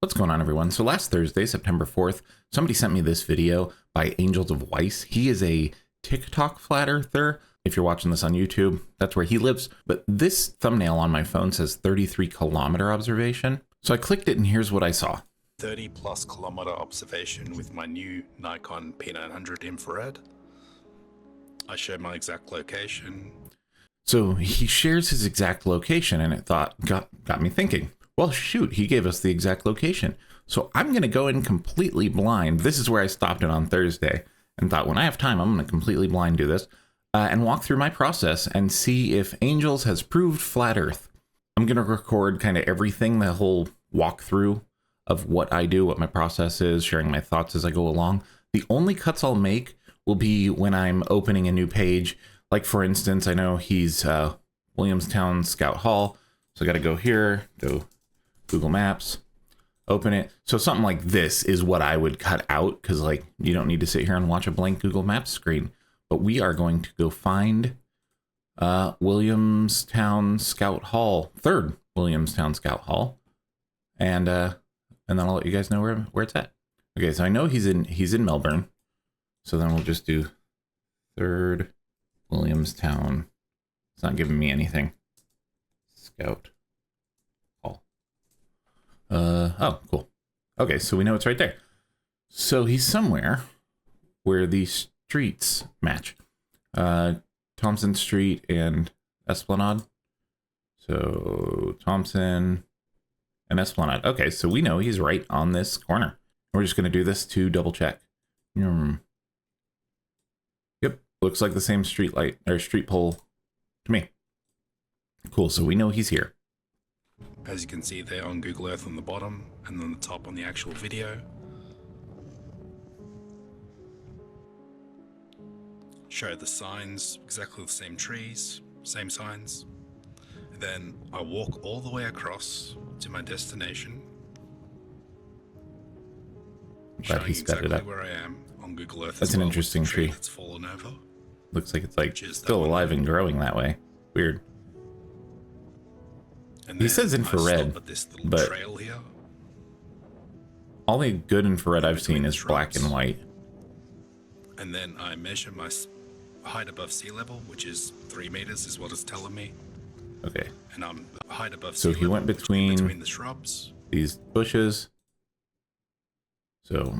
What's going on, everyone? So last Thursday, September 4th, somebody sent me this video by Angels of Weiss. He is a TikTok flat earther. If you're watching this on YouTube, that's where he lives. But this thumbnail on my phone says 33-kilometer observation. So I clicked it and here's what I saw. 30+ kilometer observation with my new Nikon P900 infrared. I showed my exact location. So he shares his exact location, and it got me thinking, well, shoot, he gave us the exact location. So I'm going to go in completely blind. This is where I stopped it on Thursday and thought, when I have time, I'm going to completely blind do this and walk through my process and see if Angels has proved flat Earth. I'm going to record kind of everything, the whole walkthrough of what I do, what my process is, sharing my thoughts as I go along. The only cuts I'll make will be when I'm opening a new page. Like, for instance, I know he's Williamstown Scout Hall. So I got to go here, go Google Maps, open it. So something like this is what I would cut out, because like you don't need to sit here and watch a blank Google Maps screen. But we are going to go find Williamstown Scout Hall, 3rd Williamstown Scout Hall, and then I'll let you guys know where it's at. Okay, so I know he's in Melbourne, so then we'll just do 3rd Williamstown. It's not giving me anything. Scout Hall. Oh, cool. Okay, so we know it's right there. So he's somewhere where the streets match. Thompson Street and Esplanade. So Thompson and Esplanade. Okay, so we know he's right on this corner. We're just going to do this to double check. Yep, looks like the same street light or street pole to me. Cool, so we know he's here. As you can see there on Google Earth on the bottom, and on the top on the actual video. Show the signs, exactly the same trees, same signs. Then I walk all the way across to my destination. Glad Showing he sped exactly it up. where I am on Google Earth. That's an interesting tree. That's fallen over. Looks like it's like still alive and growing that way. Weird. And he says infrared, but trail here. All the good infrared I've seen is black and white. And then I measure my height above sea level, which is 3 meters is what it's telling me. Okay. And I'm height above sea so level. He went between the shrubs. These bushes. So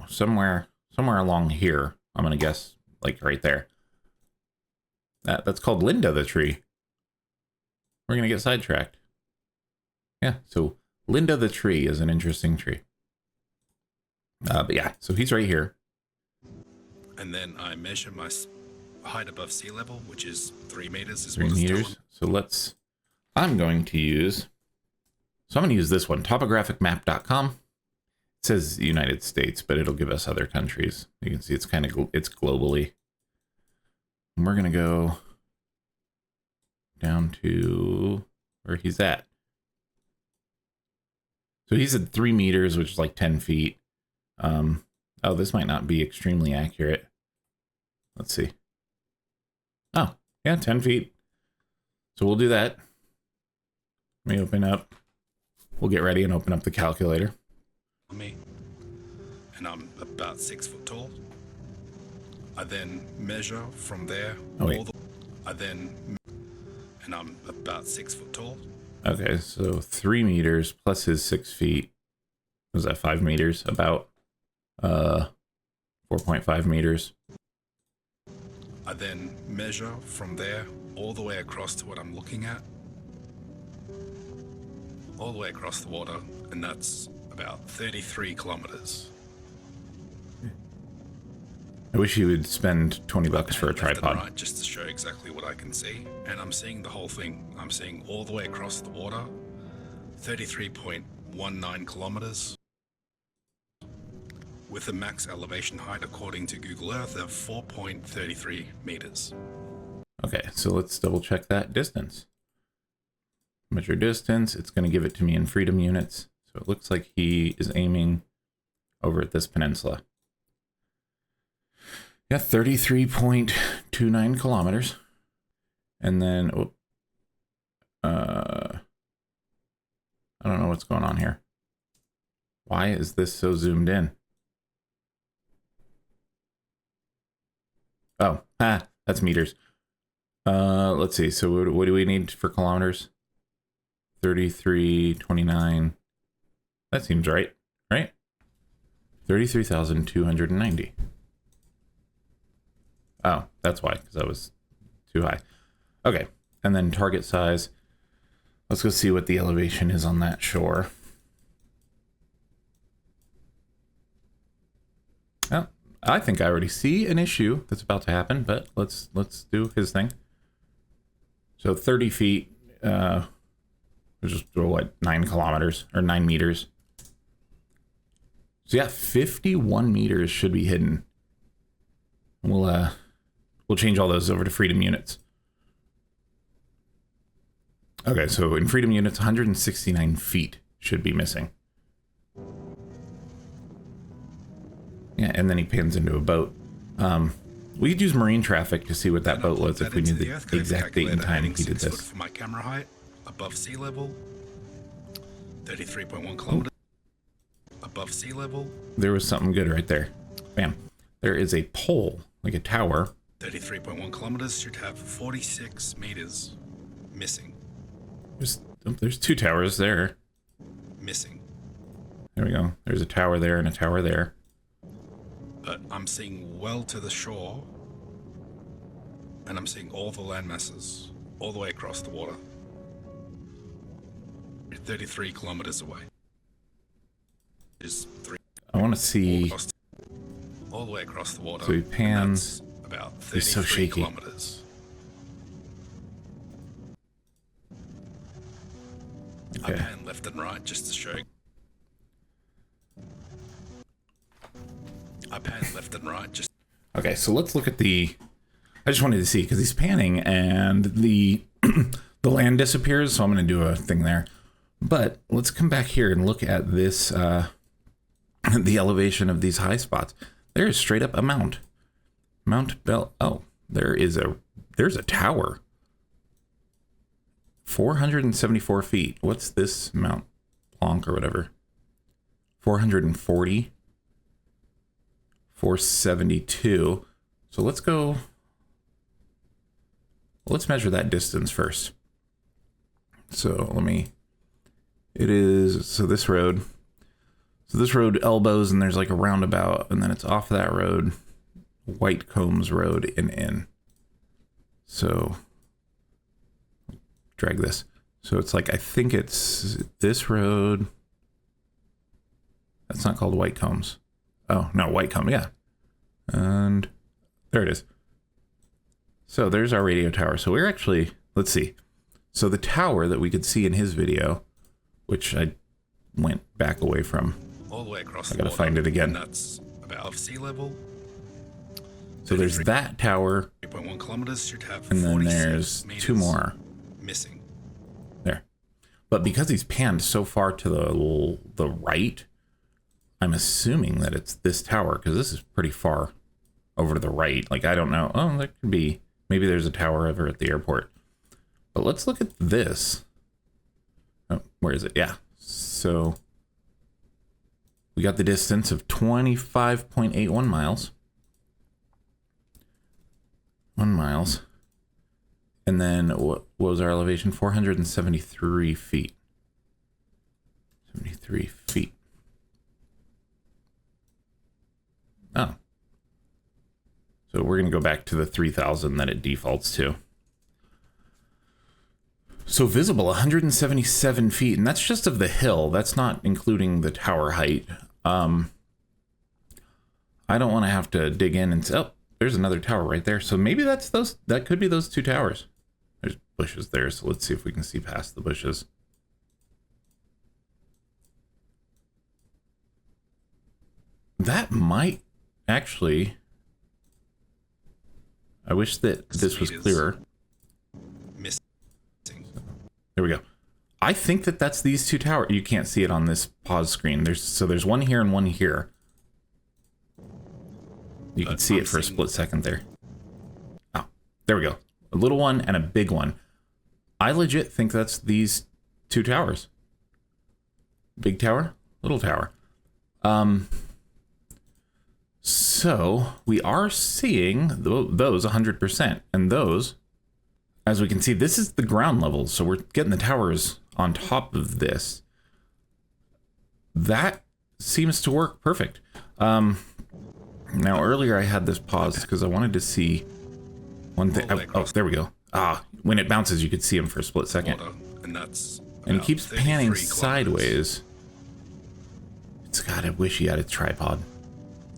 somewhere along here, I'm gonna guess, like right there. That's called Linda the tree. We're gonna get sidetracked. Yeah, so Linda the tree is an interesting tree. But yeah, so he's right here. And then I measure my height above sea level, which is 3 meters. Is 3 meters. So I'm going to use this one, topographicmap.com. It says United States, but it'll give us other countries. You can see it's it's globally. And we're going to go down to where he's at. So he's at 3 meters, which is like 10 feet. Oh, this might not be extremely accurate. Let's see. Oh, yeah, 10 feet. So we'll do that. Let me open up. We'll get ready and open up the calculator. And I'm about 6 foot tall. I then measure from there. Oh, wait. And I'm about 6 foot tall. Okay, so 3 meters plus his 6 feet. Was that 5 meters? About 4.5 meters. I then measure from there all the way across to what I'm looking at. All the way across the water, and that's about 33 kilometers. I wish you would spend $20 for a tripod. Right, just to show exactly what I can see. And I'm seeing the whole thing. I'm seeing all the way across the water, 33.19 kilometers. With a max elevation height, according to Google Earth, of 4.33 meters. Okay, so let's double check that distance. Measure distance. It's going to give it to me in freedom units. So it looks like he is aiming over at this peninsula. Yeah, 33.29 kilometers. And then, I don't know what's going on here. Why is this so zoomed in? Oh, that's meters. Let's see. So what do we need for kilometers? 3329. That seems right, right? 33,290. Oh, that's why, because that was too high. Okay, and then target size. Let's go see what the elevation is on that shore. Oh, I think I already see an issue that's about to happen, but let's do his thing. So 30 feet, which is what, 9 kilometers or 9 meters. So yeah, 51 meters should be hidden. We'll change all those over to freedom units. Okay, so in freedom units, 169 feet should be missing. Yeah, and then he pans into a boat. We could use marine traffic to see what that boat was if we knew the exact date and time he did this. For my camera height, above sea level, 33.1 kilometers. Above sea level. There was something good right there. Bam. There is a pole, like a tower. 33.1 kilometers should have 46 meters missing. There's 2 towers there. Missing. There we go. There's a tower there and a tower there. But I'm seeing well to the shore, and I'm seeing all the land masses all the way across the water. 33 kilometers away. Is 3. I want to see all the way across the water. So he pans. About 33 He's so shaky. Kilometers. Okay. I pan left and right just to show you. I pan left and right just. Okay, so let's look at the. I just wanted to see because he's panning and the the land disappears, so I'm going to do a thing there. But let's come back here and look at this. The elevation of these high spots. There is straight up a mount. Mount Bell. Oh, there's a tower. 474 feet. What's this Mount Blanc or whatever? 440. 472. So let's go. Let's measure that distance first. So it is, so this road elbows and there's like a roundabout and then it's off that road, White Combs Road and in. So drag this. So it's like, I think it's this road. That's not called White Combs. Oh, no, White Combs, yeah. And there it is. So there's our radio tower. So we're actually, let's see. So the tower that we could see in his video, which I went back away from. All the way across. I gotta find it again. That's about sea level. So there's that tower. 3.1 kilometers should have. And then there's 2 more. Missing. There. But because he's panned so far to the right, I'm assuming that it's this tower because this is pretty far over to the right. Like, I don't know. Oh, that could be. Maybe there's a tower over at the airport. But let's look at this. Oh, where is it? Yeah. So we got the distance of 25.81 miles. 1 miles. And then what was our elevation? 473 feet. 73 feet. Oh. So we're going to go back to the 3,000 that it defaults to. So visible 177 feet, and that's just of the hill. That's not including the tower height. I don't want to have to dig in and say, oh, there's another tower right there. So maybe that's those. That could be those 2 towers. There's bushes there, so let's see if we can see past the bushes. That might actually. I wish that this was clearer. There we go. I think that that's these 2 towers. You can't see it on this pause screen. There's one here and one here. You can see it for a split second there. Oh, there we go. A little one and a big one. I legit think that's these 2 towers. Big tower, little tower. So we are seeing those 100%, and those, as we can see, this is the ground level. So we're getting the towers on top of this. That seems to work perfect. Now earlier I had this paused because I wanted to see one thing. Oh, there we go. When it bounces, you could see him for a split second. And he keeps panning sideways. God, I wish he had a tripod.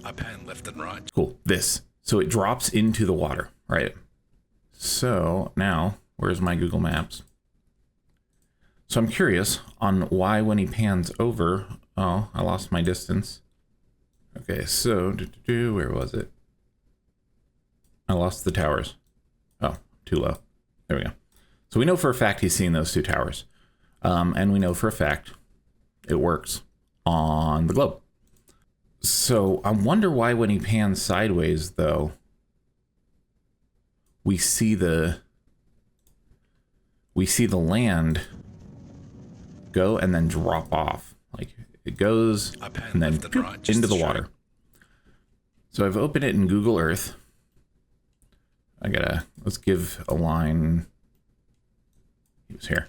I pan left and right. Cool. This. So it drops into the water, right? So now, where's my Google Maps? So I'm curious on why when he pans over, oh, I lost my distance. Okay, so where was it? I lost the towers. Oh, too low. There we go. So we know for a fact he's seen those two towers. And we know for a fact it works on the globe. So I wonder why when he pans sideways, though, we see the land go and then drop off. Like it goes and then into the water. So I've opened it in Google Earth. Let's give a line. He was here.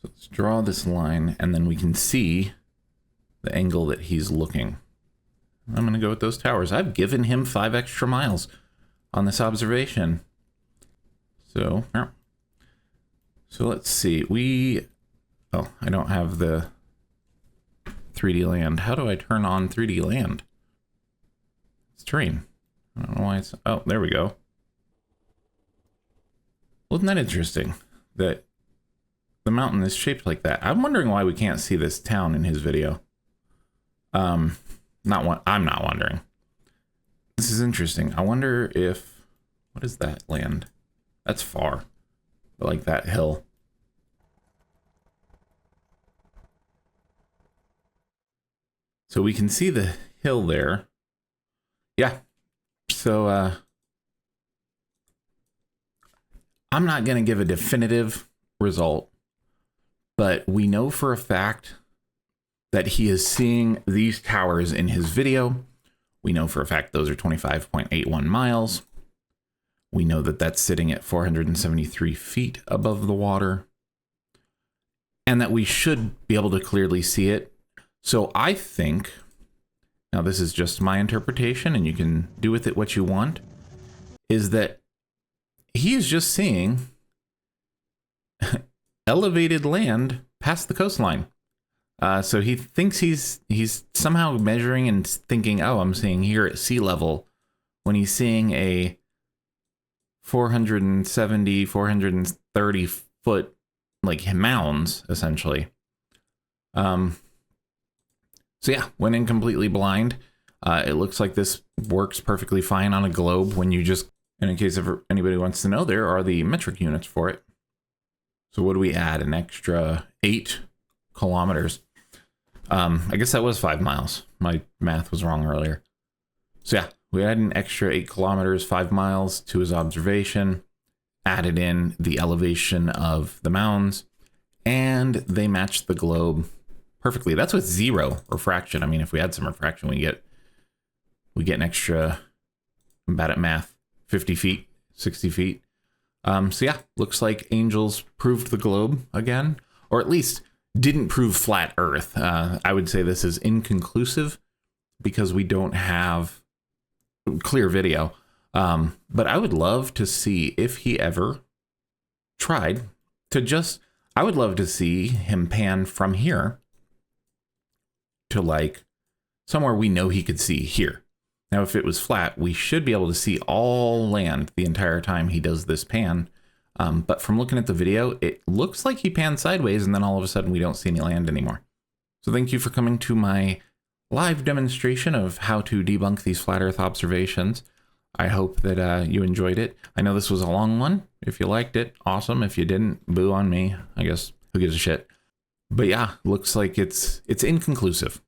So let's draw this line, and then we can see the angle that he's looking. I'm going to go with those towers. I've given him 5 extra miles on this observation. So let's see. I don't have the 3D land. How do I turn on 3D land? It's terrain. I don't know why it's... Oh, there we go. Wasn't that interesting that the mountain is shaped like that? I'm wondering why we can't see this town in his video. I'm not wondering. This is interesting. I wonder if... What is that land? That's far. I like that hill. So we can see the hill there. Yeah. So, I'm not going to give a definitive result, but we know for a fact that he is seeing these towers in his video. We know for a fact those are 25.81 miles. We know that that's sitting at 473 feet above the water, and that we should be able to clearly see it. So I think, now this is just my interpretation and you can do with it what you want, is that he is just seeing elevated land past the coastline. So he thinks he's somehow measuring and thinking, oh, I'm seeing here at sea level, when he's seeing a 470, 430 foot, like mounds, essentially. So yeah, went in completely blind. It looks like this works perfectly fine on a globe when you just, and in case anybody wants to know, there are the metric units for it. So what do we add? An extra 8 kilometers. I guess that was 5 miles. My math was wrong earlier. So yeah, we added an extra 8 kilometers, 5 miles to his observation, added in the elevation of the mounds, and they matched the globe perfectly. That's with 0 refraction. I mean, if we had some refraction, we get an extra, I'm bad at math, 50 feet, 60 feet. So yeah, looks like Angels proved the globe again, or at least didn't prove flat Earth. I would say this is inconclusive because we don't have clear video. But I would love to see if he ever tried to I would love to see him pan from here to like somewhere we know he could see here. Now, if it was flat, we should be able to see all land the entire time he does this pan. But from looking at the video, it looks like he panned sideways and then all of a sudden we don't see any land anymore. So thank you for coming to my live demonstration of how to debunk these flat Earth observations. I hope that you enjoyed it. I know this was a long one. If you liked it, awesome. If you didn't, boo on me. I guess who gives a shit. But yeah, looks like it's inconclusive.